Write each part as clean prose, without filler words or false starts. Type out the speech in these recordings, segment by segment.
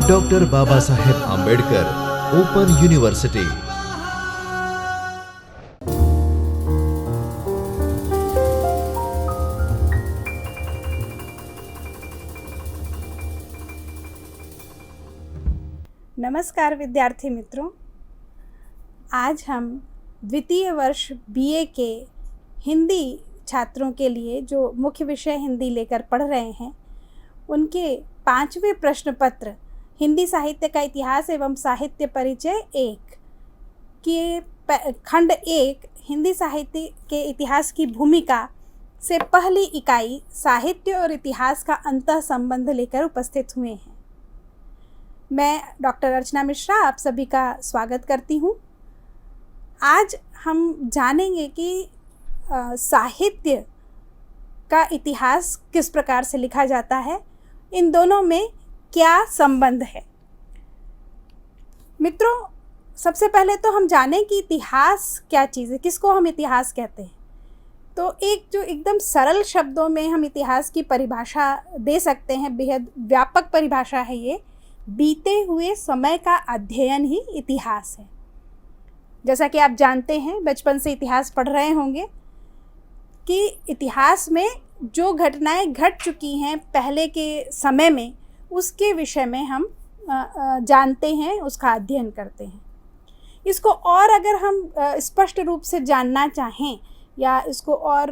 Doctor Baba Saheb Ambedkar open university. नमस्कार विद्यार्थी मित्रों, आज हम द्वितीय वर्ष बीए के हिंदी छात्रों के लिए जो मुख्य विषय हिंदी लेकर पढ़ रहे हैं उनके 5वें प्रश्न पत्र हिंदी साहित्य का इतिहास एवं साहित्य परिचय 1 के खंड 1 हिंदी साहित्य के इतिहास की भूमिका से पहली इकाई साहित्य और इतिहास का अंतः संबंध लेकर उपस्थित हुए हैं। मैं डॉक्टर अर्चना मिश्रा आप सभी का स्वागत करती हूँ। आज हम जानेंगे कि साहित्य का इतिहास किस प्रकार से लिखा जाता है, इन दोनों में क्या संबंध है। मित्रों, सबसे पहले तो हम जानें कि इतिहास क्या चीज़ है, किसको हम इतिहास कहते हैं। तो एक जो एकदम सरल शब्दों में हम इतिहास की परिभाषा दे सकते हैं, बेहद व्यापक परिभाषा है ये। बीते हुए समय का अध्ययन ही इतिहास है। जैसा कि आप जानते हैं, बचपन से इतिहास पढ़ रहे होंगे कि इतिहास में जो घटनाएं घट चुकी हैं पहले के समय में, उसके विषय में हम जानते हैं, उसका अध्ययन करते हैं। इसको और अगर हम स्पष्ट रूप से जानना चाहें या इसको और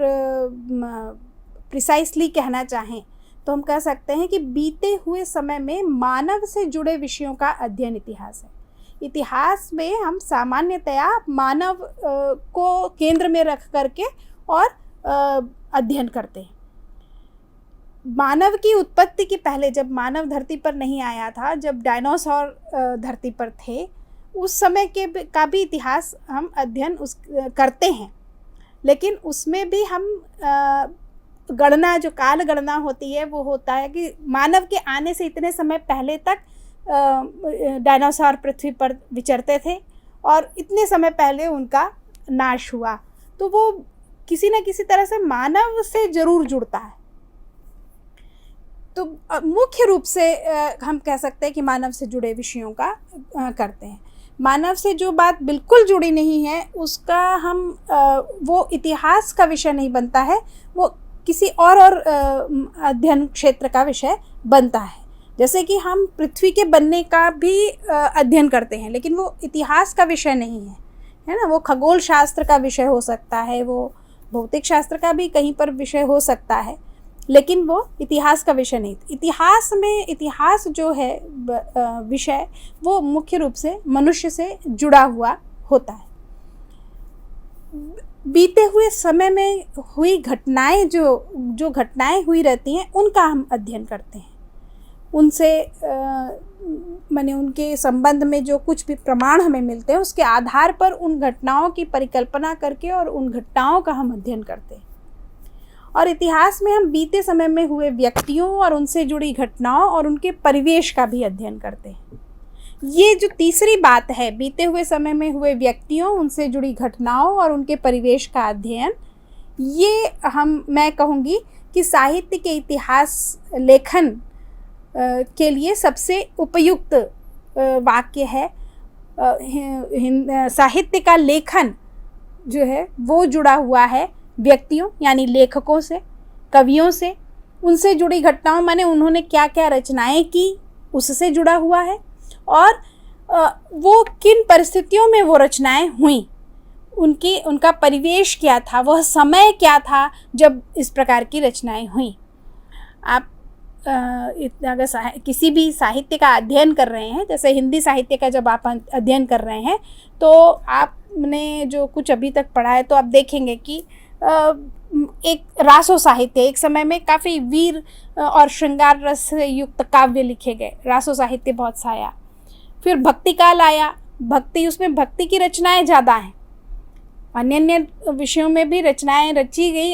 प्रिसाइसली कहना चाहें तो हम कह सकते हैं कि बीते हुए समय में मानव से जुड़े विषयों का अध्ययन इतिहास है। इतिहास में हम सामान्यतया मानव को केंद्र में रख करके और अध्ययन करते हैं। मानव की उत्पत्ति के पहले, जब मानव धरती पर नहीं आया था, जब डायनासोर धरती पर थे, उस समय के का भी इतिहास हम अध्ययन करते हैं। लेकिन उसमें भी हम गणना, जो काल गणना होती है, वो होता है कि मानव के आने से इतने समय पहले तक डायनासोर पृथ्वी पर विचरते थे और इतने समय पहले उनका नाश हुआ। तो वो किसी न किसी तरह से मानव से जरूर जुड़ता है। तो मुख्य रूप से हम कह सकते हैं कि मानव से जुड़े विषयों का करते हैं। मानव से जो बात बिल्कुल जुड़ी नहीं है उसका हम वो इतिहास का विषय नहीं बनता है, वो किसी और अध्ययन क्षेत्र का विषय बनता है। जैसे कि हम पृथ्वी के बनने का भी अध्ययन करते हैं, लेकिन वो इतिहास का विषय नहीं है ना। वो खगोल शास्त्र का विषय हो सकता है, वो भौतिक शास्त्र का भी कहीं पर विषय हो सकता है, लेकिन वो इतिहास का विषय नहीं। इतिहास में इतिहास जो है विषय, वो मुख्य रूप से मनुष्य से जुड़ा हुआ होता है। बीते हुए समय में हुई घटनाएं, जो घटनाएं हुई रहती हैं, उनका हम अध्ययन करते हैं। उनसे माने उनके संबंध में जो कुछ भी प्रमाण हमें मिलते हैं, उसके आधार पर उन घटनाओं की परिकल्पना करके और उन घटनाओं का हम अध्ययन करते हैं। और इतिहास में हम बीते समय में हुए व्यक्तियों और उनसे जुड़ी घटनाओं और उनके परिवेश का भी अध्ययन करते हैं। ये जो तीसरी बात है, बीते हुए समय में हुए व्यक्तियों, उनसे जुड़ी घटनाओं और उनके परिवेश का अध्ययन, ये मैं कहूँगी कि साहित्य के इतिहास लेखन के लिए सबसे उपयुक्त वाक्य है। साहित्य का लेखन जो है वो जुड़ा हुआ है व्यक्तियों यानी लेखकों से, कवियों से, उनसे जुड़ी घटनाओं माने उन्होंने क्या क्या रचनाएं की उससे जुड़ा हुआ है, और वो किन परिस्थितियों में वो रचनाएं हुई, उनका परिवेश क्या था, वह समय क्या था जब इस प्रकार की रचनाएं हुई। आप अगर किसी भी साहित्य का अध्ययन कर रहे हैं, जैसे हिंदी साहित्य का जब आप अध्ययन कर रहे हैं, तो आपने जो कुछ अभी तक पढ़ा है तो आप देखेंगे कि एक रासो साहित्य, एक समय में काफ़ी वीर और श्रृंगार रस से युक्त काव्य लिखे गए, रासो साहित्य बहुत सा आया। फिर भक्ति काल आया, उसमें भक्ति की रचनाएं ज़्यादा हैं। अन्य विषयों में भी रचनाएं रची गई,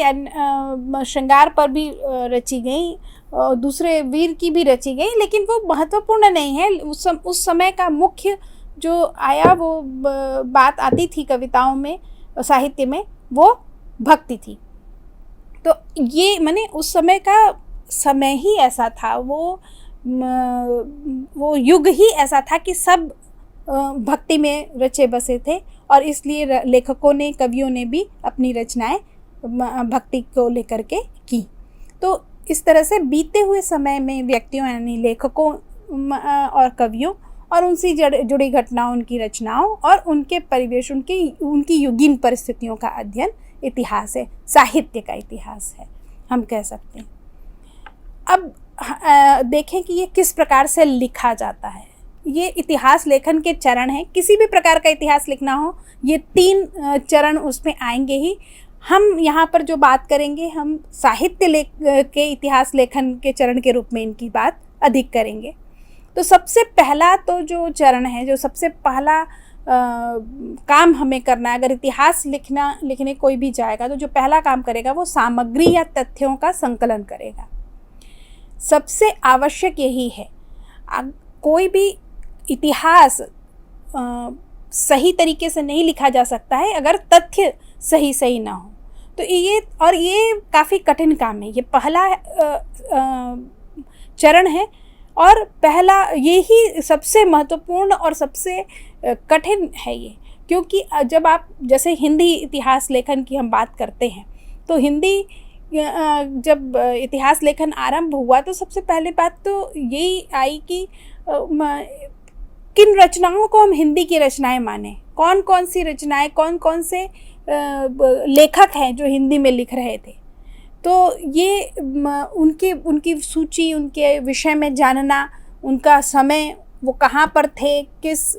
श्रृंगार पर भी रची गई, दूसरे वीर की भी रची गई, लेकिन वो महत्वपूर्ण नहीं है। उस समय का मुख्य जो आया वो बात आती थी कविताओं में, साहित्य में, वो भक्ति थी। तो ये माने उस समय का समय ही ऐसा था, वो वो युग ही ऐसा था कि सब भक्ति में रचे बसे थे, और इसलिए लेखकों ने, कवियों ने भी अपनी रचनाएं भक्ति को लेकर के की। तो इस तरह से बीते हुए समय में व्यक्तियों यानी लेखकों और कवियों और उनसे जुड़ी घटनाओं, उनकी रचनाओं और उनके परिवेश, उनकी युगीन परिस्थितियों का अध्ययन इतिहास है, साहित्य का इतिहास है, हम कह सकते हैं। अब देखें कि ये किस प्रकार से लिखा जाता है। ये इतिहास लेखन के चरण हैं। किसी भी प्रकार का इतिहास लिखना हो, ये 3 चरण उसमें आएंगे ही। हम यहाँ पर जो बात करेंगे, हम साहित्य के इतिहास लेखन के चरण के रूप में इनकी बात अधिक करेंगे। तो सबसे पहला तो जो चरण है, जो सबसे पहला काम हमें करना है, अगर इतिहास लिखने कोई भी जाएगा तो जो पहला काम करेगा वो सामग्री या तथ्यों का संकलन करेगा। सबसे आवश्यक यही है। कोई भी इतिहास सही तरीके से नहीं लिखा जा सकता है अगर तथ्य सही ना हो। तो ये काफ़ी कठिन काम है। ये पहला चरण है और पहला यही सबसे महत्वपूर्ण और सबसे कठिन है ये, क्योंकि जब आप जैसे हिंदी इतिहास लेखन की हम बात करते हैं तो हिंदी जब इतिहास लेखन आरंभ हुआ तो सबसे पहले बात तो यही आई कि किन रचनाओं को हम हिंदी की रचनाएं माने, कौन कौन सी रचनाएं, कौन कौन से लेखक हैं जो हिंदी में लिख रहे थे। तो ये उनकी सूची, उनके विषय में जानना, उनका समय, वो कहाँ पर थे, किस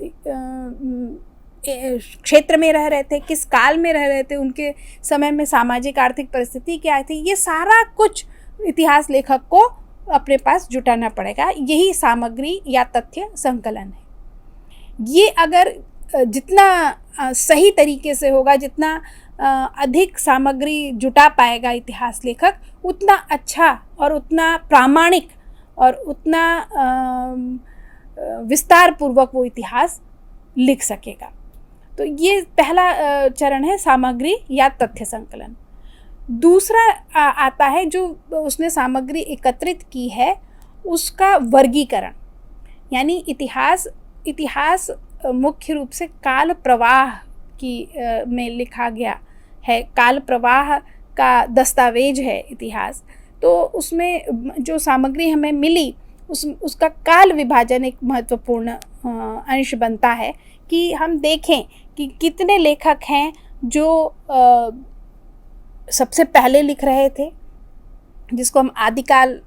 क्षेत्र में रह रहे थे, किस काल में रह रहे थे, उनके समय में सामाजिक आर्थिक परिस्थिति क्या थी, ये सारा कुछ इतिहास लेखक को अपने पास जुटाना पड़ेगा। यही सामग्री या तथ्य संकलन है। ये अगर जितना सही तरीके से होगा, जितना अधिक सामग्री जुटा पाएगा इतिहास लेखक, उतना अच्छा और उतना प्रामाणिक और उतना विस्तार पूर्वक वो इतिहास लिख सकेगा। तो ये पहला चरण है, सामग्री या तथ्य संकलन। दूसरा आता है जो उसने सामग्री एकत्रित की है उसका वर्गीकरण। यानी इतिहास मुख्य रूप से काल प्रवाह में लिखा गया है, काल प्रवाह का दस्तावेज है इतिहास। तो उसमें जो सामग्री हमें मिली उसका काल विभाजन एक महत्वपूर्ण अंश बनता है कि हम देखें कि कितने लेखक हैं जो सबसे पहले लिख रहे थे, जिसको हम आदिकाल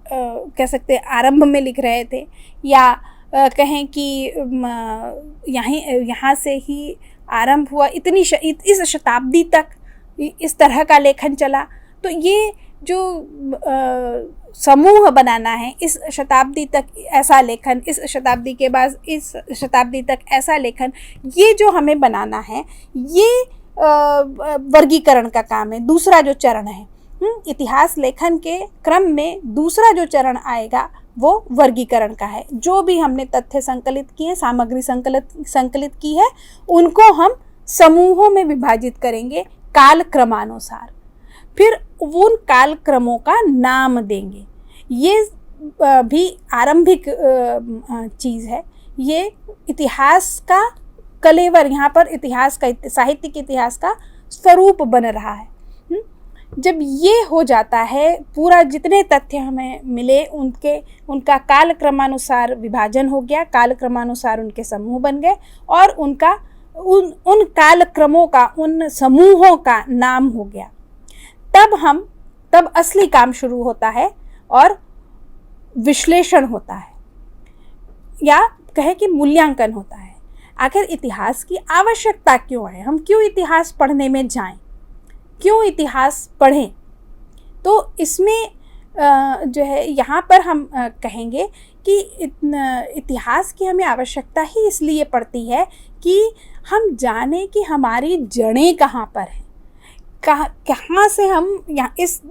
कह सकते हैं, आरंभ में लिख रहे थे, या कहें कि यहाँ से ही आरंभ हुआ, इस शताब्दी तक इस तरह का लेखन चला। तो ये जो समूह बनाना है, इस शताब्दी तक ऐसा लेखन, इस शताब्दी के बाद इस शताब्दी तक ऐसा लेखन, ये जो हमें बनाना है, ये वर्गीकरण का काम है। दूसरा जो चरण है इतिहास लेखन के क्रम में, दूसरा जो चरण आएगा वो वर्गीकरण का है। जो भी हमने तथ्य संकलित किए, सामग्री संकलित की है, उनको हम समूहों में विभाजित करेंगे काल क्रमानुसार। फिर उन काल क्रमों का नाम देंगे। ये भी आरंभिक चीज़ है। ये इतिहास का कलेवर, यहाँ पर इतिहास का, साहित्यिक इतिहास का स्वरूप बन रहा है। जब ये हो जाता है, पूरा जितने तथ्य हमें मिले उनका काल क्रमानुसार विभाजन हो गया, काल क्रमानुसार उनके समूह बन गए और उनका उन काल क्रमों का, उन समूहों का नाम हो गया। तब असली काम शुरू होता है और विश्लेषण होता है, या कहे कि मूल्यांकन होता है। आखिर इतिहास की आवश्यकता क्यों है, हम क्यों इतिहास पढ़ने में जाएं, क्यों इतिहास पढ़ें? तो इसमें जो है, यहाँ पर हम कहेंगे कि इतिहास की हमें आवश्यकता ही इसलिए पड़ती है कि हम जाने कि हमारी जड़ें कहाँ पर हैं, कहाँ से हम यहाँ इस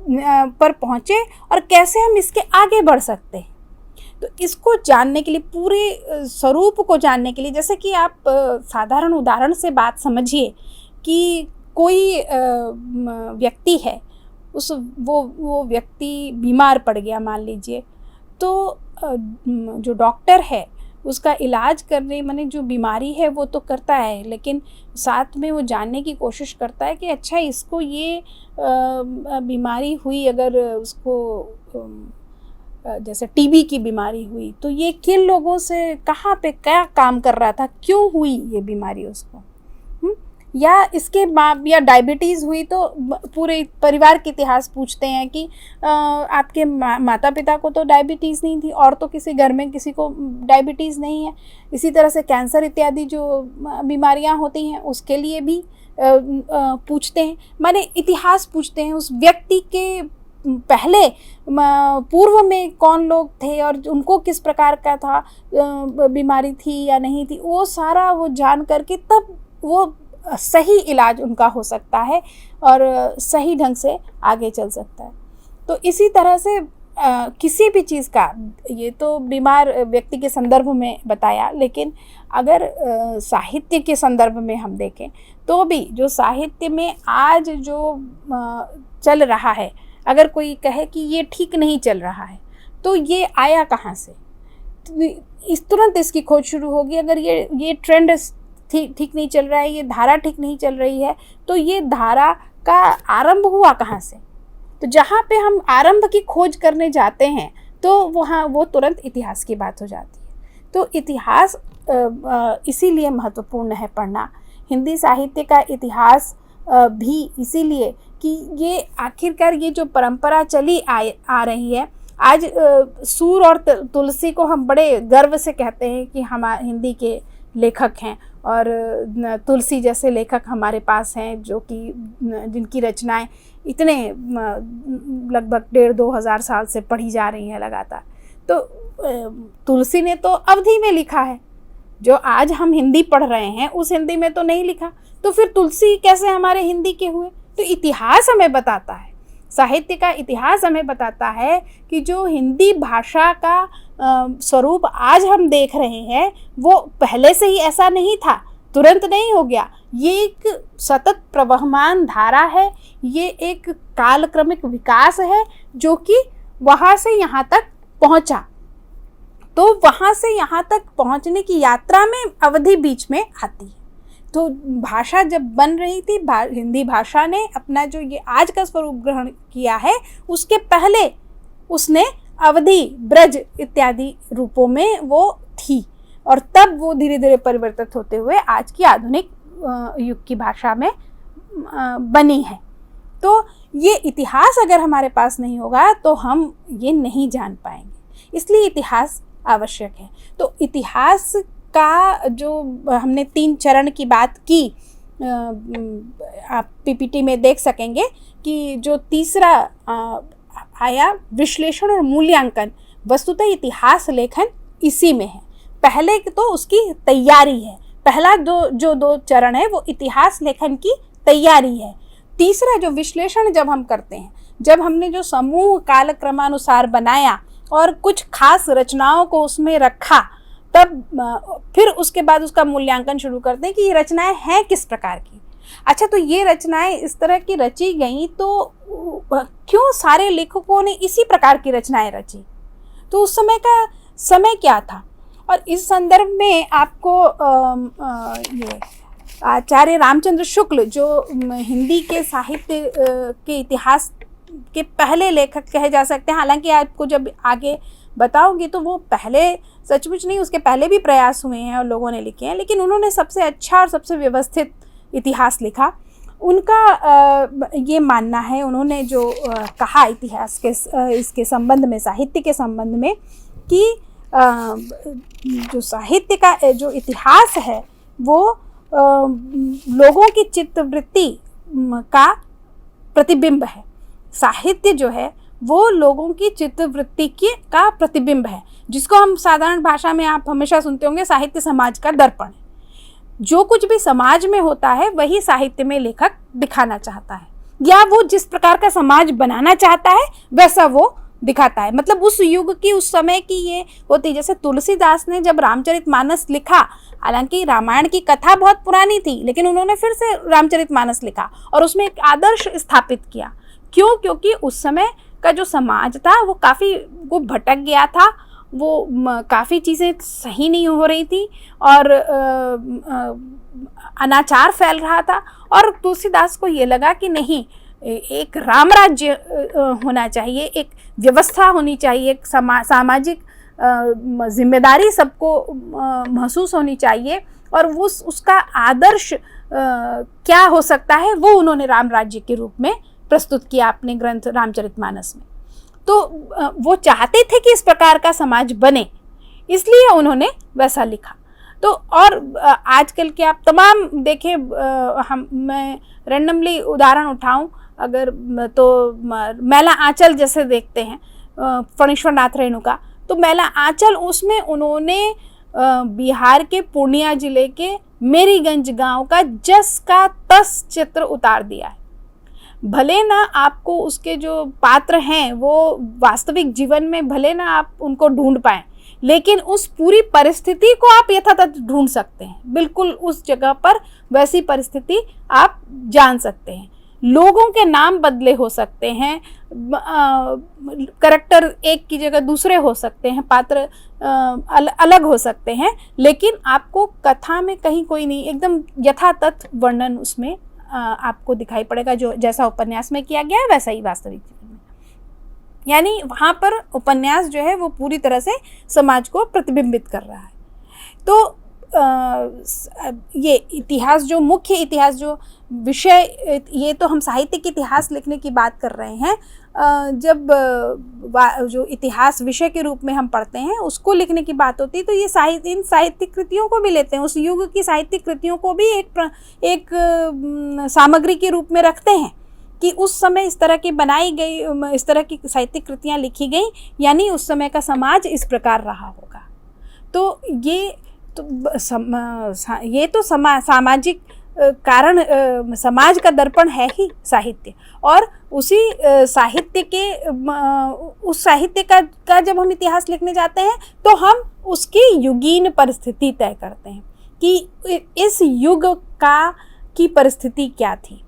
पर पहुँचे और कैसे हम इसके आगे बढ़ सकते हैं। तो इसको जानने के लिए, पूरे स्वरूप को जानने के लिए, जैसे कि आप साधारण उदाहरण से बात समझिए कि कोई व्यक्ति है, वो व्यक्ति बीमार पड़ गया मान लीजिए, तो जो डॉक्टर है उसका इलाज करने माने जो बीमारी है वो तो करता है, लेकिन साथ में वो जानने की कोशिश करता है कि अच्छा इसको ये बीमारी हुई, अगर उसको जैसे टीबी की बीमारी हुई तो ये किन लोगों से कहाँ पे क्या काम कर रहा था, क्यों हुई ये बीमारी उसको, या इसके या डायबिटीज़ हुई तो पूरे परिवार के इतिहास पूछते हैं कि आपके माता पिता को तो डायबिटीज़ नहीं थी और तो किसी घर में किसी को डायबिटीज़ नहीं है। इसी तरह से कैंसर इत्यादि जो बीमारियां होती हैं उसके लिए भी पूछते हैं, माने इतिहास पूछते हैं उस व्यक्ति के पहले पूर्व में कौन लोग थे और उनको किस प्रकार का था बीमारी थी या नहीं थी, वो सारा वो जान करके तब वो सही इलाज उनका हो सकता है और सही ढंग से आगे चल सकता है। तो इसी तरह से किसी भी चीज़ का, ये तो बीमार व्यक्ति के संदर्भ में बताया, लेकिन अगर साहित्य के संदर्भ में हम देखें तो भी जो साहित्य में आज जो चल रहा है, अगर कोई कहे कि ये ठीक नहीं चल रहा है तो ये आया कहाँ से, इस तुरंत इसकी खोज शुरू होगी। अगर ये ट्रेंड ठीक नहीं चल रहा है, ये धारा ठीक नहीं चल रही है, तो ये धारा का आरंभ हुआ कहाँ से। तो जहाँ पे हम आरंभ की खोज करने जाते हैं तो वहाँ वो तुरंत इतिहास की बात हो जाती है। तो इतिहास इसीलिए महत्वपूर्ण है पढ़ना, हिंदी साहित्य का इतिहास भी इसीलिए कि ये आखिरकार ये जो परंपरा चली आ रही है, आज सूर और तुलसी को हम बड़े गर्व से कहते हैं कि हम हिंदी के लेखक हैं और तुलसी जैसे लेखक हमारे पास हैं जो कि जिनकी रचनाएं इतने लगभग 1,500-2,000 साल से पढ़ी जा रही हैं लगातार। तो तुलसी ने तो अवधी में लिखा है, जो आज हम हिंदी पढ़ रहे हैं उस हिंदी में तो नहीं लिखा, तो फिर तुलसी कैसे हमारे हिंदी के हुए। तो इतिहास हमें बताता है, साहित्य का इतिहास हमें बताता है कि जो हिंदी भाषा का स्वरूप आज हम देख रहे हैं वो पहले से ही ऐसा नहीं था, तुरंत नहीं हो गया। ये एक सतत प्रवहमान धारा है, ये एक कालक्रमिक विकास है जो कि वहाँ से यहाँ तक पहुँचा। तो वहाँ से यहाँ तक पहुँचने की यात्रा में अवधि बीच में आती है। तो भाषा जब बन रही थी, हिंदी भाषा ने अपना जो ये आज का स्वरूप ग्रहण किया है, उसके पहले उसने अवधि, ब्रज इत्यादि रूपों में वो थी और तब वो धीरे धीरे परिवर्तित होते हुए आज की आधुनिक युग की भाषा में बनी है। तो ये इतिहास अगर हमारे पास नहीं होगा तो हम ये नहीं जान पाएंगे, इसलिए इतिहास आवश्यक है। तो इतिहास का जो हमने 3 चरण की बात की, आप पीपीटी में देख सकेंगे कि जो तीसरा आया विश्लेषण और मूल्यांकन, वस्तुतः इतिहास लेखन इसी में है। पहले तो उसकी तैयारी है, पहला जो 2 चरण है वो इतिहास लेखन की तैयारी है। तीसरा जो विश्लेषण जब हम करते हैं, जब हमने जो समूह कालक्रमानुसार बनाया और कुछ खास रचनाओं को उसमें रखा, तब फिर उसके बाद उसका मूल्यांकन शुरू करते हैं कि ये रचनाएं हैं किस प्रकार की। अच्छा, तो ये रचनाएं इस तरह की रची गई तो क्यों सारे लेखकों ने इसी प्रकार की रचनाएं रची, तो उस समय का समय क्या था। और इस संदर्भ में आपको ये आचार्य रामचंद्र शुक्ल जो हिंदी के साहित्य के इतिहास के पहले लेखक कहे जा सकते हैं, हालांकि आपको जब आगे बताऊंगी तो वो पहले सचमुच नहीं, उसके पहले भी प्रयास हुए हैं और लोगों ने लिखे हैं, लेकिन उन्होंने सबसे अच्छा और सबसे व्यवस्थित इतिहास लिखा। उनका ये मानना है, उन्होंने जो कहा इतिहास के इसके संबंध में, साहित्य के संबंध में, कि जो साहित्य का जो इतिहास है वो लोगों की चित्तवृत्ति का प्रतिबिंब है। साहित्य जो है वो लोगों की चित्तवृत्ति का प्रतिबिंब है, जिसको हम साधारण भाषा में आप हमेशा सुनते होंगे, साहित्य समाज का दर्पण है। जो कुछ भी समाज में होता है वही साहित्य में लेखक दिखाना चाहता है, या वो जिस प्रकार का समाज बनाना चाहता है वैसा वो दिखाता है। मतलब उस युग की, उस समय की ये होती। जैसे तुलसीदास ने जब रामचरितमानस लिखा, हालांकि रामायण की कथा बहुत पुरानी थी, लेकिन उन्होंने फिर से रामचरितमानस लिखा और उसमें एक आदर्श स्थापित किया। क्यों? क्योंकि उस समय का जो समाज था वो काफ़ी भटक गया था वो काफ़ी चीज़ें सही नहीं हो रही थी और अनाचार फैल रहा था। और तुलसीदास को ये लगा कि नहीं, एक राम राज्य होना चाहिए, एक व्यवस्था होनी चाहिए, एक सामाजिक जिम्मेदारी सबको महसूस होनी चाहिए और उसका आदर्श क्या हो सकता है वो उन्होंने राम राज्य के रूप में प्रस्तुत किया अपने ग्रंथ रामचरितमानस में। तो वो चाहते थे कि इस प्रकार का समाज बने, इसलिए उन्होंने वैसा लिखा। तो और आजकल के आप तमाम देखें, मैं रैंडमली उदाहरण उठाऊं अगर तो मैला आंचल जैसे देखते हैं फणीश्वर नाथ रेणु का, तो मैला आंचल उसमें उन्होंने बिहार के पूर्णिया जिले के मेरीगंज गांव का जस का तस चित्र उतार दिया है। भले ना आपको उसके जो पात्र हैं वो वास्तविक जीवन में भले ना आप उनको ढूंढ पाएं, लेकिन उस पूरी परिस्थिति को आप यथातथ ढूंढ सकते हैं। बिल्कुल उस जगह पर वैसी परिस्थिति आप जान सकते हैं। लोगों के नाम बदले हो सकते हैं, करैक्टर एक की जगह दूसरे हो सकते हैं, पात्र अलग हो सकते हैं, लेकिन आपको कथा में कहीं कोई नहीं, एकदम यथातथ वर्णन उसमें आपको दिखाई पड़ेगा। जो जैसा उपन्यास में किया गया है वैसा ही वास्तविक जीवन में, यानी वहाँ पर उपन्यास जो है वो पूरी तरह से समाज को प्रतिबिंबित कर रहा है। तो ये इतिहास जो मुख्य इतिहास जो विषय, ये तो हम साहित्यिक इतिहास लिखने की बात कर रहे हैं। जब जो इतिहास विषय के रूप में हम पढ़ते हैं उसको लिखने की बात होती है तो ये इन साहित्यिक कृतियों को भी लेते हैं, उस युग की साहित्यिक कृतियों को भी एक सामग्री के रूप में रखते हैं कि उस समय इस तरह की बनाई गई, इस तरह की साहित्यिक कृतियाँ लिखी गई, यानी उस समय का समाज इस प्रकार रहा होगा। तो ये तो सामाजिक कारण, समाज का दर्पण है ही साहित्य। और उसी साहित्य के उस साहित्य का जब हम इतिहास लिखने जाते हैं तो हम उसकी युगीन परिस्थिति तय करते हैं कि इस युग की परिस्थिति क्या थी,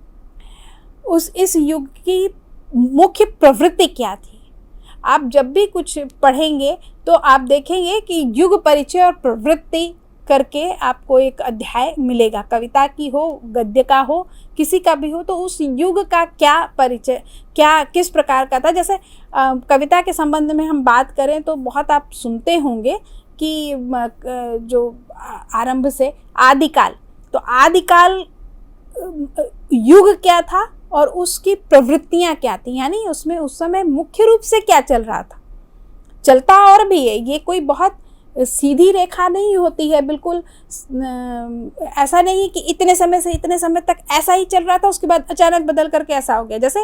इस युग की मुख्य प्रवृत्ति क्या थी। आप जब भी कुछ पढ़ेंगे तो आप देखेंगे कि युग परिचय और प्रवृत्ति करके आपको एक अध्याय मिलेगा, कविता की हो, गद्य का हो, किसी का भी हो, तो उस युग का क्या परिचय, क्या किस प्रकार का था। जैसे कविता के संबंध में हम बात करें तो बहुत आप सुनते होंगे कि जो आरंभ से आदिकाल, तो आदिकाल युग क्या था और उसकी प्रवृत्तियां क्या थी, यानी उसमें उस समय मुख्य रूप से क्या चल रहा था। चलता और भी है, ये कोई बहुत सीधी रेखा नहीं होती है, बिल्कुल ऐसा नहीं कि इतने समय से इतने समय तक ऐसा ही चल रहा था उसके बाद अचानक बदल करके ऐसा हो गया। जैसे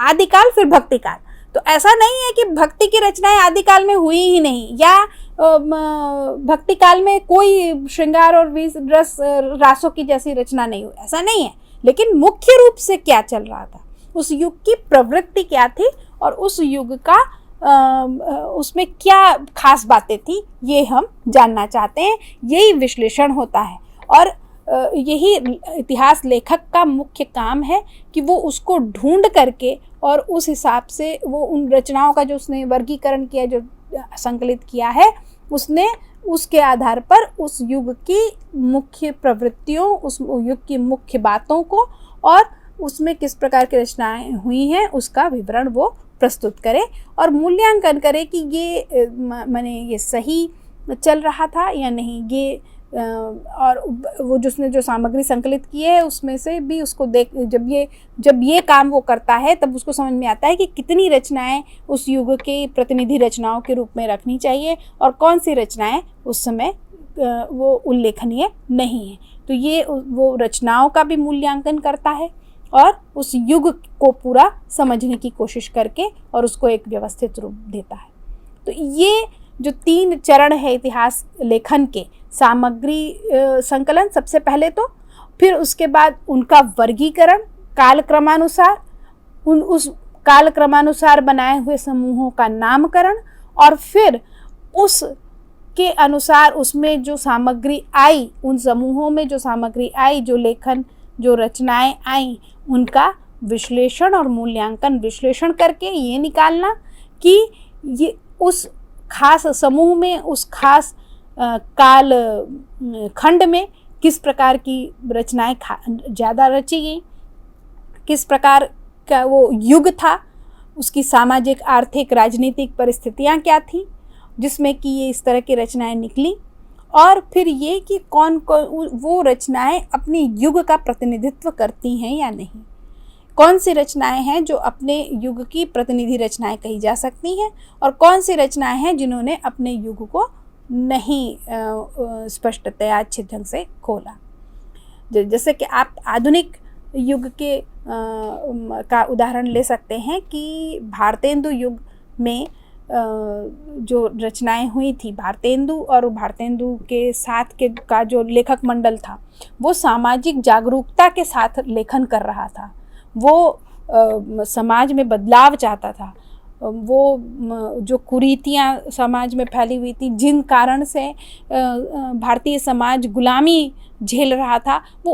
आदिकाल फिर भक्तिकाल, तो ऐसा नहीं है कि भक्ति की रचनाएं आदिकाल में हुई ही नहीं, या भक्ति काल में कोई श्रृंगार और रासों की जैसी रचना नहीं हुई, ऐसा नहीं है। लेकिन मुख्य रूप से क्या चल रहा था, उस युग की प्रवृत्ति क्या थी और उस युग का उसमें क्या खास बातें थी, ये हम जानना चाहते हैं। यही विश्लेषण होता है और यही इतिहास लेखक का मुख्य काम है कि वो उसको ढूंढ करके और उस हिसाब से वो उन रचनाओं का जो उसने वर्गीकरण किया, जो संकलित किया है, उसने उसके आधार पर उस युग की मुख्य प्रवृत्तियों, उस युग की मुख्य बातों को और उसमें किस प्रकार की रचनाएं हुई हैं उसका विवरण वो प्रस्तुत करे और मूल्यांकन करे कि ये माने ये सही चल रहा था या नहीं। ये और वो जिसने जो सामग्री संकलित की है उसमें से भी उसको देख, जब ये काम वो करता है तब उसको समझ में आता है कि कितनी रचनाएं उस युग के प्रतिनिधि रचनाओं के रूप में रखनी चाहिए और कौन सी रचनाएं उस समय वो उल्लेखनीय नहीं है। तो ये वो रचनाओं का भी मूल्यांकन करता है और उस युग को पूरा समझने की कोशिश करके और उसको एक व्यवस्थित रूप देता है। तो ये जो 3 चरण है इतिहास लेखन के, सामग्री संकलन सबसे पहले तो, फिर उसके बाद उनका वर्गीकरण कालक्रमानुसार, उस कालक्रमानुसार बनाए हुए समूहों का नामकरण और फिर उस के अनुसार उसमें जो सामग्री आई, उन समूहों में जो सामग्री आई, जो लेखन, जो रचनाएं आई, उनका विश्लेषण और मूल्यांकन, विश्लेषण करके ये निकालना कि ये उस खास समूह में, उस खास काल खंड में किस प्रकार की रचनाएं ज़्यादा रची गई, किस प्रकार का वो युग था, उसकी सामाजिक, आर्थिक, राजनीतिक परिस्थितियां क्या थी जिसमें कि ये इस तरह की रचनाएं निकली, और फिर ये कि कौन कौन वो रचनाएं अपने युग का प्रतिनिधित्व करती हैं या नहीं, कौन सी रचनाएं हैं जो अपने युग की प्रतिनिधि रचनाएं कही जा सकती हैं, और कौन सी रचनाएं हैं जिन्होंने अपने युग को नहीं स्पष्टतया अच्छे ढंग से खोला। जैसे कि आप आधुनिक युग के का उदाहरण ले सकते हैं कि भारतेंदु युग में जो रचनाएं हुई थी, भारतेंदु और भारतेंदु के साथ के का जो लेखक मंडल था वो सामाजिक जागरूकता के साथ लेखन कर रहा था, वो समाज में बदलाव चाहता था, वो जो कुरीतियाँ समाज में फैली हुई थी, जिन कारण से भारतीय समाज गुलामी झेल रहा था, वो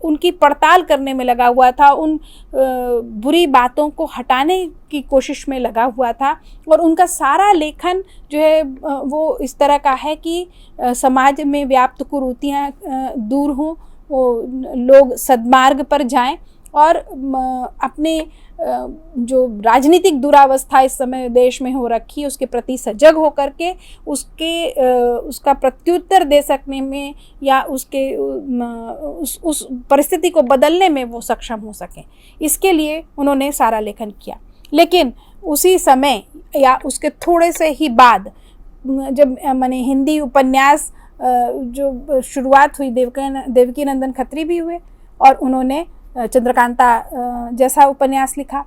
उनकी पड़ताल करने में लगा हुआ था, उन बुरी बातों को हटाने की कोशिश में लगा हुआ था, और उनका सारा लेखन जो है वो इस तरह का है कि समाज में व्याप्त कुरीतियाँ दूर हों, वो लोग सद्मार्ग पर जाएं, और अपने जो राजनीतिक दुरावस्था इस समय देश में हो रखी है उसके प्रति सजग होकर के उसका प्रत्युत्तर दे सकने में या उसके उस परिस्थिति को बदलने में वो सक्षम हो सकें, इसके लिए उन्होंने सारा लेखन किया। लेकिन उसी समय या उसके थोड़े से ही बाद जब माने हिंदी उपन्यास जो शुरुआत हुई, देवकी नंदन खत्री भी हुए और उन्होंने चंद्रकांता जैसा उपन्यास लिखा।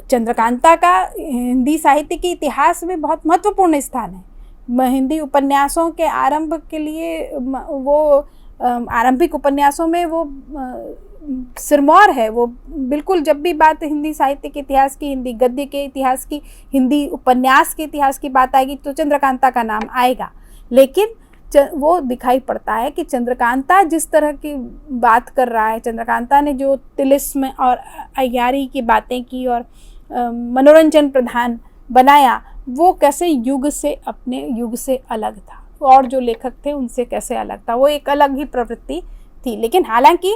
चंद्रकांता का हिंदी साहित्य के इतिहास में बहुत महत्वपूर्ण स्थान है। हिंदी उपन्यासों के आरंभ के लिए वो आरंभिक उपन्यासों में वो सिरमौर है। वो बिल्कुल जब भी बात हिंदी साहित्य के इतिहास की, हिंदी गद्य के इतिहास की, हिंदी उपन्यास के इतिहास की बात आएगी तो चंद्रकांता का नाम आएगा। लेकिन वो दिखाई पड़ता है कि चंद्रकांता जिस तरह की बात कर रहा है, चंद्रकांता ने जो तिलिस्म और अय्यारी की बातें की और मनोरंजन प्रधान बनाया, वो कैसे युग से, अपने युग से अलग था और जो लेखक थे उनसे कैसे अलग था। वो एक अलग ही प्रवृत्ति थी। लेकिन हालांकि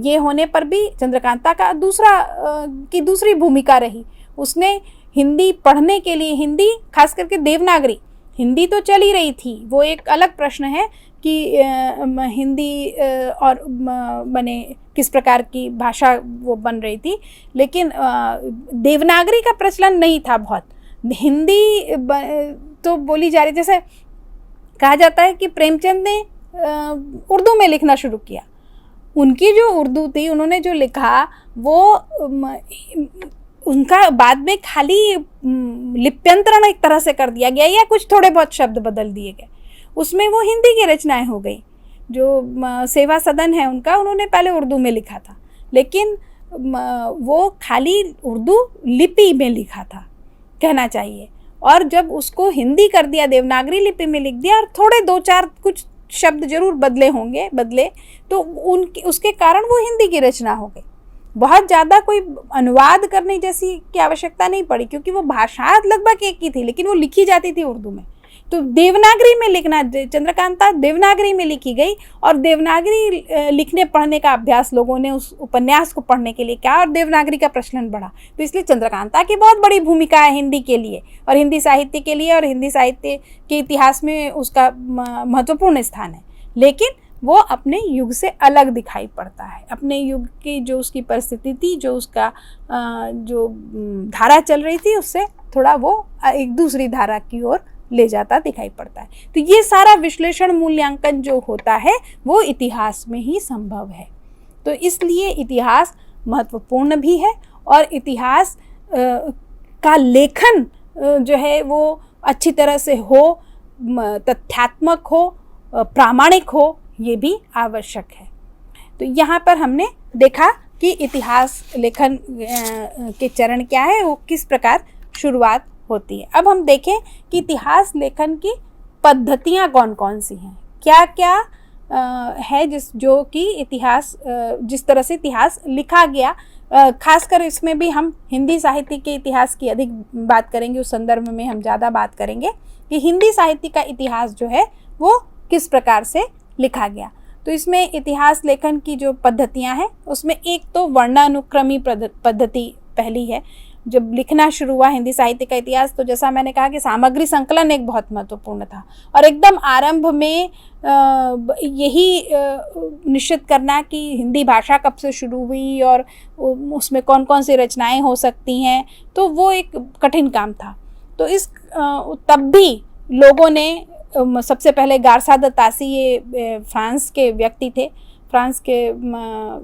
ये होने पर भी चंद्रकांता का दूसरी भूमिका रही। उसने हिंदी पढ़ने के लिए, हिंदी खास करके देवनागरी, हिंदी तो चल ही रही थी, वो एक अलग प्रश्न है कि हिंदी और बने किस प्रकार की भाषा वो बन रही थी, लेकिन देवनागरी का प्रचलन नहीं था बहुत। हिंदी तो बोली जा रही, जैसे कहा जाता है कि प्रेमचंद ने उर्दू में लिखना शुरू किया। उनकी जो उर्दू थी, उन्होंने जो लिखा वो उनका बाद में खाली लिप्यंतरण एक तरह से कर दिया गया या कुछ थोड़े बहुत शब्द बदल दिए गए, उसमें वो हिंदी की रचनाएं हो गई। जो सेवा सदन है उनका, उन्होंने पहले उर्दू में लिखा था, लेकिन वो खाली उर्दू लिपि में लिखा था कहना चाहिए, और जब उसको हिंदी कर दिया, देवनागरी लिपि में लिख दिया और थोड़े दो चार कुछ शब्द जरूर बदले तो उसके कारण वो हिंदी की रचना हो गई। बहुत ज़्यादा कोई अनुवाद करने जैसी की आवश्यकता नहीं पड़ी, क्योंकि वो भाषा लगभग एक ही थी, लेकिन वो लिखी जाती थी उर्दू में। तो देवनागरी में लिखना, चंद्रकांता देवनागरी में लिखी गई और देवनागरी लिखने पढ़ने का अभ्यास लोगों ने उस उपन्यास को पढ़ने के लिए किया और देवनागरी का प्रचलन बढ़ा। तो इसलिए चंद्रकांता की बहुत बड़ी भूमिका है हिंदी के लिए और हिंदी साहित्य के लिए, और हिंदी साहित्य के इतिहास में उसका महत्वपूर्ण स्थान है। लेकिन वो अपने युग से अलग दिखाई पड़ता है। अपने युग की जो उसकी परिस्थिति थी, जो उसका जो धारा चल रही थी, उससे थोड़ा वो एक दूसरी धारा की ओर ले जाता दिखाई पड़ता है। तो ये सारा विश्लेषण, मूल्यांकन जो होता है वो इतिहास में ही संभव है। तो इसलिए इतिहास महत्वपूर्ण भी है, और इतिहास का लेखन जो है वो अच्छी तरह से हो, तथ्यात्मक हो, प्रामाणिक हो, ये भी आवश्यक है। तो यहाँ पर हमने देखा कि इतिहास लेखन के चरण क्या है, वो किस प्रकार शुरुआत होती है। अब हम देखें कि इतिहास लेखन की पद्धतियाँ कौन कौन सी हैं, क्या क्या है जो कि इतिहास, जिस तरह से इतिहास लिखा गया खासकर इसमें भी हम हिंदी साहित्य के इतिहास की अधिक बात करेंगे, उस संदर्भ में हम ज़्यादा बात करेंगे कि हिंदी साहित्य का इतिहास जो है वो किस प्रकार से लिखा गया। तो इसमें इतिहास लेखन की जो पद्धतियाँ हैं उसमें एक तो वर्णानुक्रमी पद्धति पहली है। जब लिखना शुरू हुआ हिंदी साहित्य का इतिहास, तो जैसा मैंने कहा कि सामग्री संकलन एक बहुत महत्वपूर्ण था और एकदम आरंभ में यही निश्चित करना कि हिंदी भाषा कब से शुरू हुई और उसमें कौन कौन सी रचनाएं हो सकती हैं, तो वो एक कठिन काम था। तो इस तब भी लोगों ने सबसे पहले गारसा द तासी, ये फ्रांस के व्यक्ति थे, फ्रांस के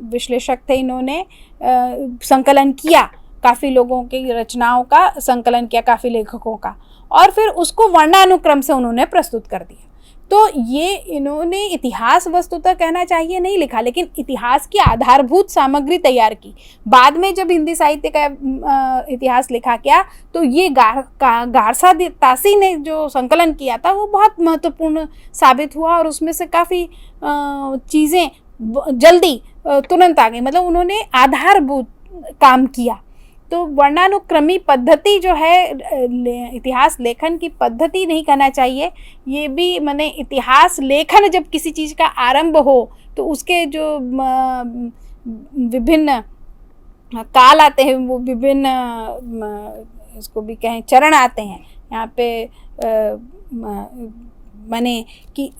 विश्लेषक थे, इन्होंने संकलन किया, काफ़ी लोगों की रचनाओं का संकलन किया, काफ़ी लेखकों का, और फिर उसको वर्णानुक्रम से उन्होंने प्रस्तुत कर दिया। तो ये इन्होंने इतिहास वस्तुतः कहना चाहिए नहीं लिखा, लेकिन इतिहास की आधारभूत सामग्री तैयार की। बाद में जब हिंदी साहित्य का इतिहास लिखा गया तो ये गारसा द तासी ने जो संकलन किया था वो बहुत महत्वपूर्ण साबित हुआ और उसमें से काफ़ी चीज़ें जल्दी तुरंत आ गई, मतलब उन्होंने आधारभूत काम किया। तो वर्णानुक्रमी पद्धति जो है इतिहास लेखन की पद्धति नहीं कहना चाहिए, ये भी माने इतिहास लेखन जब किसी चीज़ का आरंभ हो तो उसके जो विभिन्न काल आते हैं, वो विभिन्न इसको भी कहें चरण आते हैं यहाँ पे, माने कि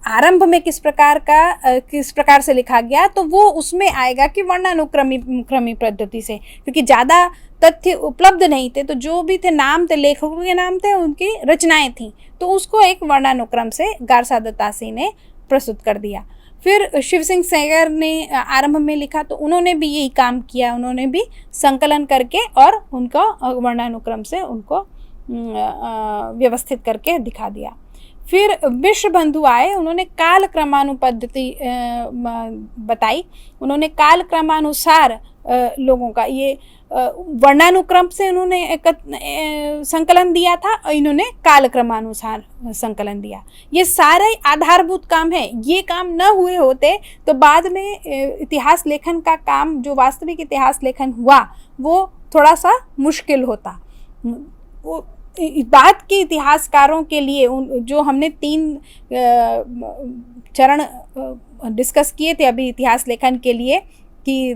आरंभ में किस प्रकार से लिखा गया, तो वो उसमें आएगा कि वर्णानुक्रमी पद्धति से, क्योंकि ज़्यादा तथ्य उपलब्ध नहीं थे, तो जो भी थे नाम थे, लेखकों के नाम थे, उनकी रचनाएं थीं, तो उसको एक वर्णानुक्रम से गारसा द तासी ने प्रस्तुत कर दिया। फिर शिव सिंह सेंगर ने आरंभ में लिखा, तो उन्होंने भी यही काम किया, उन्होंने भी संकलन करके और उनका वर्णानुक्रम से उनको व्यवस्थित करके दिखा दिया। फिर विश्वबंधु आए, उन्होंने काल क्रमानुपद्धति बताई, उन्होंने काल क्रमानुसार लोगों का ये वर्णानुक्रम से उन्होंने संकलन दिया था और इन्होंने काल क्रमानुसार संकलन दिया। ये सारे आधारभूत काम है, ये काम न हुए होते तो बाद में इतिहास लेखन का काम, जो वास्तविक इतिहास लेखन हुआ, वो थोड़ा सा मुश्किल होता। वो बात के इतिहासकारों के लिए जो हमने 3 चरण डिस्कस किए थे अभी इतिहास लेखन के लिए, कि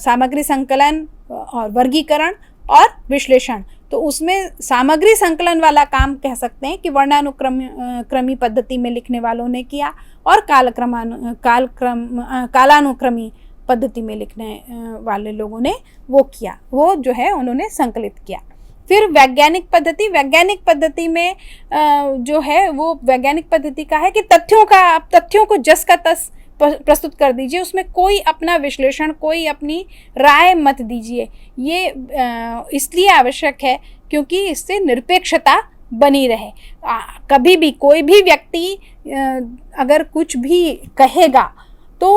सामग्री संकलन और वर्गीकरण और विश्लेषण, तो उसमें सामग्री संकलन वाला काम कह सकते हैं कि वर्णानुक्रमी पद्धति में लिखने वालों ने किया और कालानुक्रमी पद्धति में लिखने वाले लोगों ने वो किया, वो जो है उन्होंने संकलित किया। फिर वैज्ञानिक पद्धति में जो है वो वैज्ञानिक पद्धति का है कि तथ्यों को जस का तस प्रस्तुत कर दीजिए, उसमें कोई अपना विश्लेषण, कोई अपनी राय मत दीजिए। ये इसलिए आवश्यक है क्योंकि इससे निरपेक्षता बनी रहे। कभी भी कोई भी व्यक्ति अगर कुछ भी कहेगा तो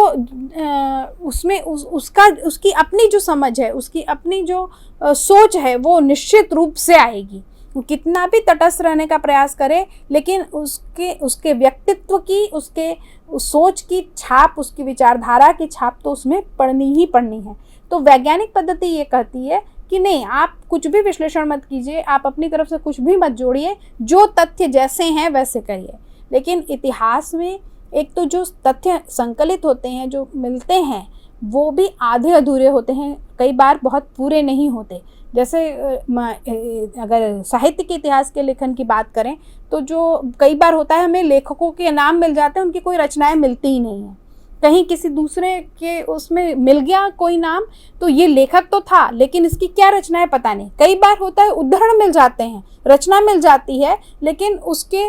उसमें उसकी अपनी जो समझ है, उसकी अपनी जो सोच है, वो निश्चित रूप से आएगी। वो कितना भी तटस्थ रहने का प्रयास करे, लेकिन उसके व्यक्तित्व की, उसके सोच की छाप, उसकी विचारधारा की छाप तो उसमें पड़नी ही पड़नी है। तो वैज्ञानिक पद्धति ये कहती है कि नहीं, आप कुछ भी विश्लेषण मत कीजिए, आप अपनी तरफ से कुछ भी मत जोड़िए, जो तथ्य जैसे हैं वैसे करिए। लेकिन इतिहास में एक तो जो तथ्य संकलित होते हैं, जो मिलते हैं, वो भी आधे अधूरे होते हैं, कई बार बहुत पूरे नहीं होते। जैसे अगर साहित्य के इतिहास के लेखन की बात करें तो जो कई बार होता है, हमें लेखकों के नाम मिल जाते हैं, उनकी कोई रचनाएं मिलती ही नहीं हैं। कहीं किसी दूसरे के उसमें मिल गया कोई नाम, तो ये लेखक तो था लेकिन इसकी क्या रचनाएं पता नहीं। कई बार होता है उद्धरण मिल जाते हैं, रचना मिल जाती है, लेकिन उसके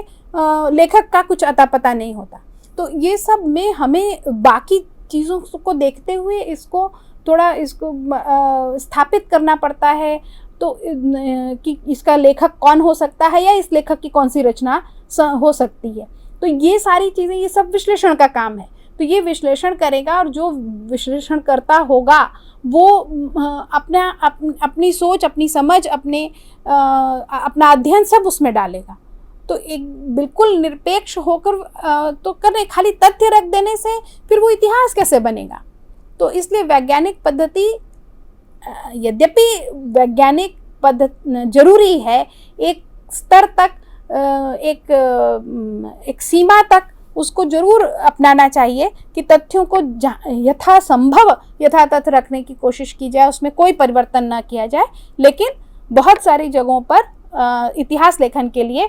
लेखक का कुछ अता पता नहीं होता। तो ये सब में हमें बाकी चीज़ों को देखते हुए इसको स्थापित करना पड़ता है, तो कि इसका लेखक कौन हो सकता है या इस लेखक की कौन सी रचना हो सकती है। तो ये सारी चीज़ें, ये सब विश्लेषण का काम है। तो ये विश्लेषण करेगा और जो विश्लेषण करता होगा वो अपनी सोच, अपनी समझ, अपना अध्ययन सब उसमें डालेगा। तो एक बिल्कुल निरपेक्ष होकर तो करने, खाली तथ्य रख देने से फिर वो इतिहास कैसे बनेगा। तो इसलिए वैज्ञानिक पद्धति यद्यपि वैज्ञानिक पद्धति जरूरी है, एक स्तर तक, एक सीमा तक उसको जरूर अपनाना चाहिए कि तथ्यों को यथासंभव यथातथ रखने की कोशिश की जाए, उसमें कोई परिवर्तन ना किया जाए। लेकिन बहुत सारी जगहों पर इतिहास लेखन के लिए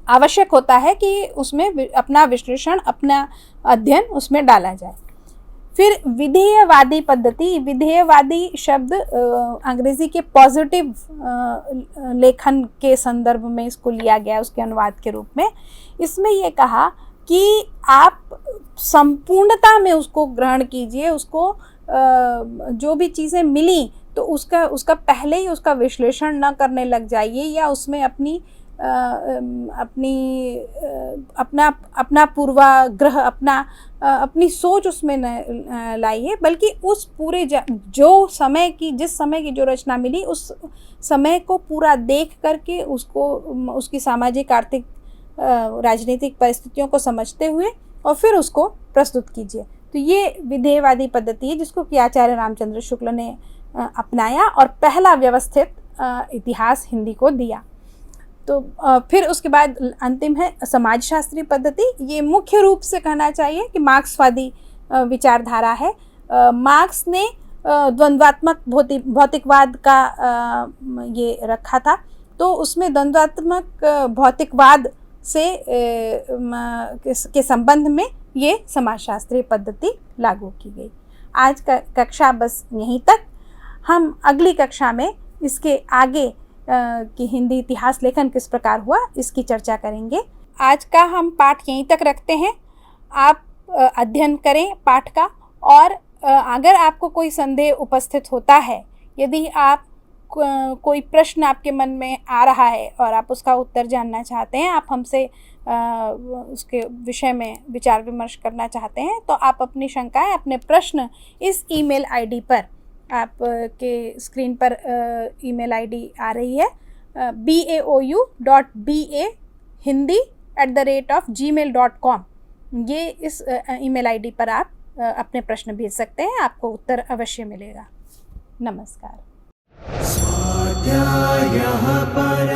आवश्यक होता है कि उसमें अपना विश्लेषण, अपना अध्ययन उसमें डाला जाए। फिर विधेयवादी पद्धति। विधेयवादी शब्द अंग्रेजी के पॉजिटिव लेखन के संदर्भ में इसको लिया गया, उसके अनुवाद के रूप में। इसमें ये कहा कि आप संपूर्णता में उसको ग्रहण कीजिए, उसको जो भी चीज़ें मिली तो उसका पहले ही उसका विश्लेषण न करने लग जाइए, या उसमें अपना पूर्वाग्रह, अपनी सोच उसमें न लाइए, बल्कि उस पूरे जिस समय की जो रचना मिली उस समय को पूरा देख करके उसको, उसकी सामाजिक, आर्थिक, राजनीतिक परिस्थितियों को समझते हुए और फिर उसको प्रस्तुत कीजिए। तो ये विधेयवादी पद्धति है जिसको कि आचार्य रामचंद्र शुक्ल ने अपनाया और पहला व्यवस्थित इतिहास हिंदी को दिया। तो फिर उसके बाद अंतिम है समाजशास्त्री पद्धति। ये मुख्य रूप से कहना चाहिए कि मार्क्सवादी विचारधारा है। मार्क्स ने द्वंद्वात्मक भौतिकवाद का ये रखा था, तो उसमें द्वंद्वात्मक भौतिकवाद से के संबंध में ये समाजशास्त्री पद्धति लागू की गई। आज का कक्षा बस यहीं तक। हम अगली कक्षा में इसके आगे कि हिंदी इतिहास लेखन किस प्रकार हुआ इसकी चर्चा करेंगे। आज का हम पाठ यहीं तक रखते हैं। आप अध्ययन करें पाठ का, और अगर आपको कोई संदेह उपस्थित होता है, यदि आप कोई प्रश्न आपके मन में आ रहा है और आप उसका उत्तर जानना चाहते हैं, आप हमसे उसके विषय में विचार विमर्श करना चाहते हैं, तो आप अपनी शंकाएं, अपने प्रश्न इस ईमेल आईडी पर, आप के स्क्रीन पर ईमेल आईडी आ रही है baou.ba hindi@gmail.com, ये इस ईमेल आईडी पर आप अपने प्रश्न भेज सकते हैं। आपको उत्तर अवश्य मिलेगा। नमस्कार। स्वाध्यायः परः